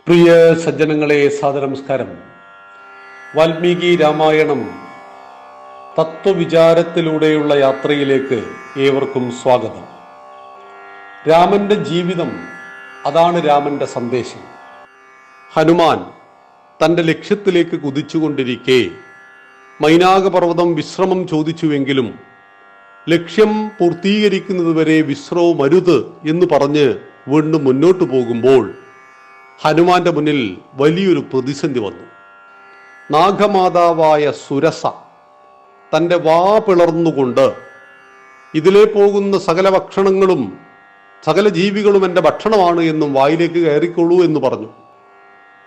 പ്രിയ സജ്ജനങ്ങളെ, സാദരനമസ്കാരം. വാൽമീകി രാമായണം തത്വവിചാരത്തിലൂടെയുള്ള യാത്രയിലേക്ക് ഏവർക്കും സ്വാഗതം. രാമന്റെ ജീവിതം, അതാണ് രാമന്റെ സന്ദേശം. ഹനുമാൻ തൻ്റെ ലക്ഷ്യത്തിലേക്ക് കുതിച്ചുകൊണ്ടിരിക്കെ മൈനാകപർവ്വതം വിശ്രമം ചോദിച്ചുവെങ്കിലും ലക്ഷ്യം പൂർത്തീകരിക്കുന്നതുവരെ വിശ്രമമരുത് എന്ന് പറഞ്ഞ് വീണ്ടും മുന്നോട്ടു പോകുമ്പോൾ ഹനുമാന്റെ മുന്നിൽ വലിയൊരു പ്രതിസന്ധി വന്നു. നാഗമാതാവായ സുരസ തൻ്റെ വാ പിളർന്നുകൊണ്ട് ഇതിലേ പോകുന്ന സകല ഭക്ഷണങ്ങളും സകല ജീവികളും എൻ്റെ ഭക്ഷണമാണ് എന്നും വായിലേക്ക് കയറിക്കൊള്ളൂ എന്ന് പറഞ്ഞു.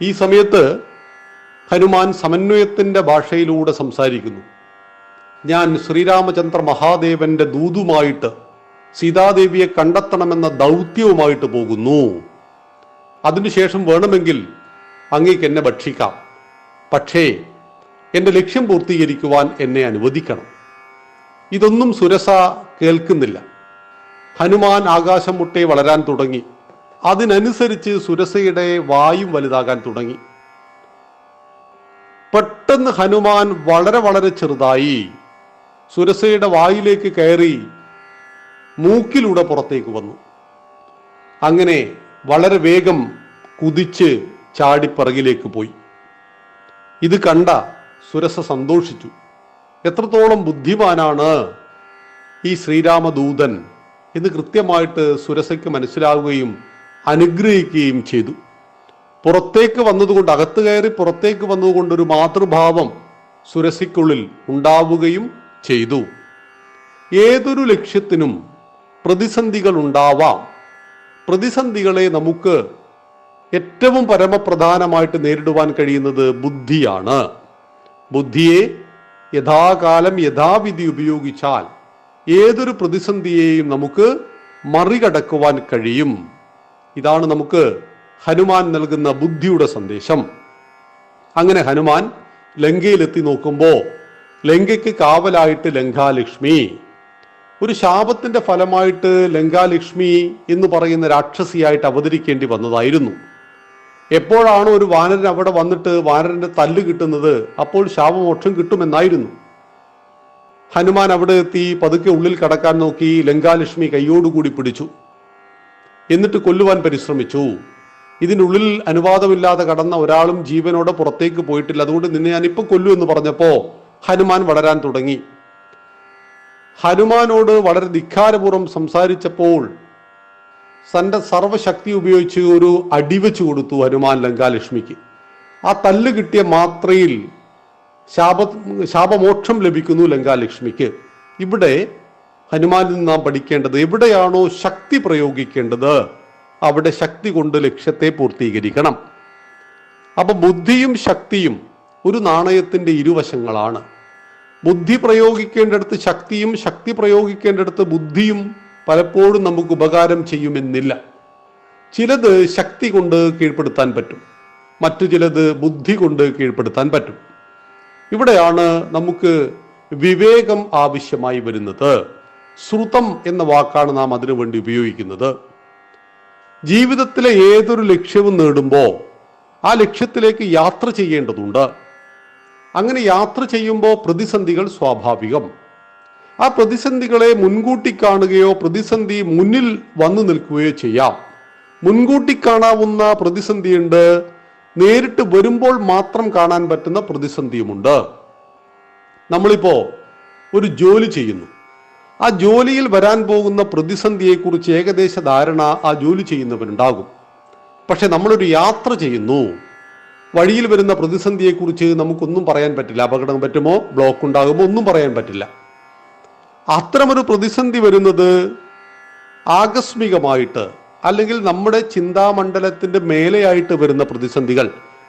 ഈ സമയത്ത് ഹനുമാൻ സമന്വയത്തിൻ്റെ ഭാഷയിലൂടെ സംസാരിക്കുന്നു. ഞാൻ ശ്രീരാമചന്ദ്ര മഹാദേവന്റെ ദൂതുമായിട്ട് സീതാദേവിയെ കണ്ടെത്തണമെന്ന ദൗത്യവുമായിട്ട് പോകുന്നു. അതിനുശേഷം വേണമെങ്കിൽ അങ്ങേക്ക് എന്നെ ഭക്ഷിക്കാം, പക്ഷേ എൻ്റെ ലക്ഷ്യം പൂർത്തീകരിക്കുവാൻ എന്നെ അനുവദിക്കണം. ഇതൊന്നും സുരസ കേൾക്കുന്നില്ല. ഹനുമാൻ ആകാശം മുട്ടെ വളരാൻ തുടങ്ങി. അതിനനുസരിച്ച് സുരസയുടെ വായും വലുതാകാൻ തുടങ്ങി. പെട്ടെന്ന് ഹനുമാൻ വളരെ വളരെ ചെറുതായി സുരസയുടെ വായിലേക്ക് കയറി മൂക്കിലൂടെ പുറത്തേക്ക് വന്നു. അങ്ങനെ വളരെ വേഗം കുതിച്ച് ചാടിപ്പറകിലേക്ക് പോയി. ഇത് കണ്ട സുരസ സന്തോഷിച്ചു. എത്രത്തോളം ബുദ്ധിമാനാണ് ഈ ശ്രീരാമദൂതൻ എന്ന് കൃത്യമായിട്ട് സുരസയ്ക്ക് മനസ്സിലാവുകയും അനുഗ്രഹിക്കുകയും ചെയ്തു. പുറത്തേക്ക് വന്നതുകൊണ്ട്, അകത്ത് കയറി പുറത്തേക്ക് വന്നതുകൊണ്ട് ഒരു മാതൃഭാവം സുരസയ്ക്കുള്ളിൽ ഉണ്ടാവുകയും ചെയ്തു. ഏതൊരു ലക്ഷ്യത്തിനും പ്രതിസന്ധികൾ ഉണ്ടാവാം. പ്രതിസന്ധികളെ നമുക്ക് ഏറ്റവും പരമപ്രധാനമായിട്ട് നേരിടുവാൻ കഴിയുന്നത് ബുദ്ധിയാണ്. ബുദ്ധിയെ യഥാകാലം യഥാവിധി ഉപയോഗിച്ചാൽ ഏതൊരു പ്രതിസന്ധിയെയും നമുക്ക് മറികടക്കുവാൻ കഴിയും. ഇതാണ് നമുക്ക് ഹനുമാൻ നൽകുന്ന ബുദ്ധിയുടെ സന്ദേശം. അങ്ങനെ ഹനുമാൻ ലങ്കയിലെത്തി നോക്കുമ്പോൾ ലങ്കയ്ക്ക് കാവലായിട്ട് ലങ്കാലക്ഷ്മി, ഒരു ശാപത്തിന്റെ ഫലമായിട്ട് ലങ്കാലക്ഷ്മി എന്ന് പറയുന്ന രാക്ഷസിയായിട്ട് അവതരിക്കേണ്ടി വന്നതായിരുന്നു. എപ്പോഴാണോ ഒരു വാനരൻ അവിടെ വന്നിട്ട് വാനരന്റെ തല്ല് കിട്ടുന്നത്, അപ്പോൾ ശാപമോക്ഷം കിട്ടുമെന്നായിരുന്നു. ഹനുമാൻ അവിടെ എത്തി പതുക്കെ ഉള്ളിൽ കടക്കാൻ നോക്കി. ലങ്കാലക്ഷ്മി കൈയോടുകൂടി പിടിച്ചു. എന്നിട്ട് കൊല്ലുവാൻ പരിശ്രമിച്ചു. ഇതിനുള്ളിൽ അനുവാദമില്ലാതെ കടന്ന ഒരാളും ജീവനോടെ പുറത്തേക്ക് പോയിട്ടില്ല, അതുകൊണ്ട് നിന്നെ ഞാനിപ്പോൾ കൊല്ലു എന്ന് പറഞ്ഞപ്പോൾ ഹനുമാൻ വളരാൻ തുടങ്ങി. ഹനുമാനോട് വളരെ ധിക്കാരപൂർവ്വം സംസാരിച്ചപ്പോൾ തൻ്റെ സർവശക്തി ഉപയോഗിച്ച് ഒരു അടിവെച്ചു കൊടുത്തു ഹനുമാൻ ലങ്കാലക്ഷ്മിക്ക്. ആ തല്ല് കിട്ടിയ മാത്രയിൽ ശാപമോക്ഷം ലഭിക്കുന്നു ലങ്കാലക്ഷ്മിക്ക്. ഇവിടെ ഹനുമാനിൽ നിന്ന് നാം പഠിക്കേണ്ടത്, എവിടെയാണോ ശക്തി പ്രയോഗിക്കേണ്ടത് അവിടെ ശക്തി കൊണ്ട് ലക്ഷ്യത്തെ പൂർത്തീകരിക്കണം. അപ്പൊ ബുദ്ധിയും ശക്തിയും ഒരു നാണയത്തിന്റെ ഇരുവശങ്ങളാണ്. ബുദ്ധി പ്രയോഗിക്കേണ്ടടുത്ത് ശക്തിയും ശക്തി പ്രയോഗിക്കേണ്ടടുത്ത് ബുദ്ധിയും പലപ്പോഴും നമുക്ക് ഉപകാരം ചെയ്യുമെന്നില്ല. ചിലത് ശക്തി കൊണ്ട് കീഴ്പ്പെടുത്താൻ പറ്റും, മറ്റു ചിലത് ബുദ്ധി കൊണ്ട് കീഴ്പ്പെടുത്താൻ പറ്റും. ഇവിടെയാണ് നമുക്ക് വിവേകം ആവശ്യമായി വരുന്നത്. ശ്രുതം എന്ന വാക്കാണ് നാം അതിനു വേണ്ടി ഉപയോഗിക്കുന്നത്. ജീവിതത്തിലെ ഏതൊരു ലക്ഷ്യവും നേടുമ്പോൾ ആ ലക്ഷ്യത്തിലേക്ക് യാത്ര ചെയ്യേണ്ടതുണ്ട്. അങ്ങനെ യാത്ര ചെയ്യുമ്പോൾ പ്രതിസന്ധികൾ സ്വാഭാവികം. ആ പ്രതിസന്ധികളെ മുൻകൂട്ടി കാണുകയോ പ്രതിസന്ധി മുന്നിൽ വന്നു നിൽക്കുകയോ ചെയ്യാം. മുൻകൂട്ടി കാണാവുന്ന പ്രതിസന്ധിയുണ്ട്, നേരിട്ട് വരുമ്പോൾ മാത്രം കാണാൻ പറ്റുന്ന പ്രതിസന്ധിയുമുണ്ട്. നമ്മളിപ്പോ ഒരു ജോലി ചെയ്യുന്നു. ആ ജോലിയിൽ വരാൻ പോകുന്ന പ്രതിസന്ധിയെക്കുറിച്ച് ഏകദേശ ധാരണ ആ ജോലി ചെയ്യുന്നവരുണ്ടാകും. പക്ഷെ നമ്മളൊരു യാത്ര ചെയ്യുന്നു, വഴിയിൽ വരുന്ന പ്രതിസന്ധിയെക്കുറിച്ച് നമുക്കൊന്നും പറയാൻ പറ്റില്ല. അപകടം പറ്റുമോ, ബ്ലോക്ക് ഉണ്ടാകുമോ, ഒന്നും പറയാൻ പറ്റില്ല. അത്തരമൊരു പ്രതിസന്ധി വരുന്നത് ആകസ്മികമായിട്ട് അല്ലെങ്കിൽ നമ്മുടെ ചിന്താമണ്ഡലത്തിന്റെ മേലെയായിട്ട് വരുന്ന പ്രതിസന്ധികൾ,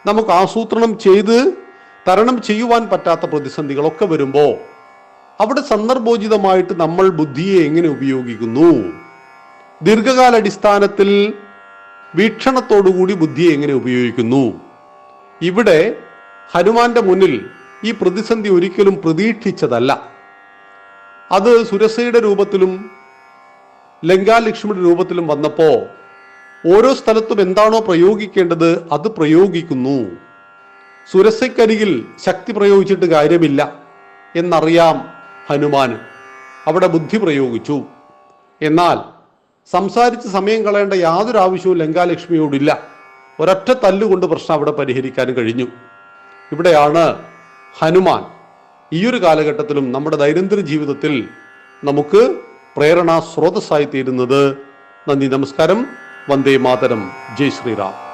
നമുക്ക് ആസൂത്രണം ചെയ്ത് തരണം ചെയ്യുവാൻ പറ്റാത്ത പ്രതിസന്ധികളൊക്കെ വരുമ്പോൾ അവിടെ സന്ദർഭോചിതമായിട്ട് നമ്മൾ ബുദ്ധിയെ എങ്ങനെ ഉപയോഗിക്കുന്നു, ദീർഘകാലാടിസ്ഥാനത്തിൽ വീക്ഷണത്തോടുകൂടി ബുദ്ധിയെ എങ്ങനെ ഉപയോഗിക്കുന്നു. ഇവിടെ ഹനുമാന്റെ മുന്നിൽ ഈ പ്രതിസന്ധി ഒരിക്കലും പ്രതീക്ഷിച്ചതല്ല. അത് സുരസയുടെ രൂപത്തിലും ലങ്കാലക്ഷ്മിയുടെ രൂപത്തിലും വന്നപ്പോൾ ഓരോ സ്ഥലത്തും എന്താണോ പ്രയോഗിക്കേണ്ടത് അത് പ്രയോഗിക്കുന്നു. സുരസയ്ക്കരികിൽ ശക്തി പ്രയോഗിച്ചിട്ട് കാര്യമില്ല എന്നറിയാം ഹനുമാന്. അവിടെ ബുദ്ധി പ്രയോഗിച്ചു. എന്നാൽ സംസാരിച്ച് സമയം കളയേണ്ട യാതൊരു ആവശ്യവും ലങ്കാലക്ഷ്മിയോടില്ല. ഒരൊറ്റ തല്ലുകൊണ്ട് പ്രശ്നം അവിടെ പരിഹരിക്കാൻ കഴിഞ്ഞു. ഇവിടെയാണ് ഹനുമാൻ ഈയൊരു കാലഘട്ടത്തിലും നമ്മുടെ ദൈനംദിന ജീവിതത്തിൽ നമുക്ക് പ്രേരണാ സ്രോതസ്സായി തീരുന്നത്. നന്ദി, നമസ്കാരം. വന്ദേ മാതരം. ജയ് ശ്രീറാം.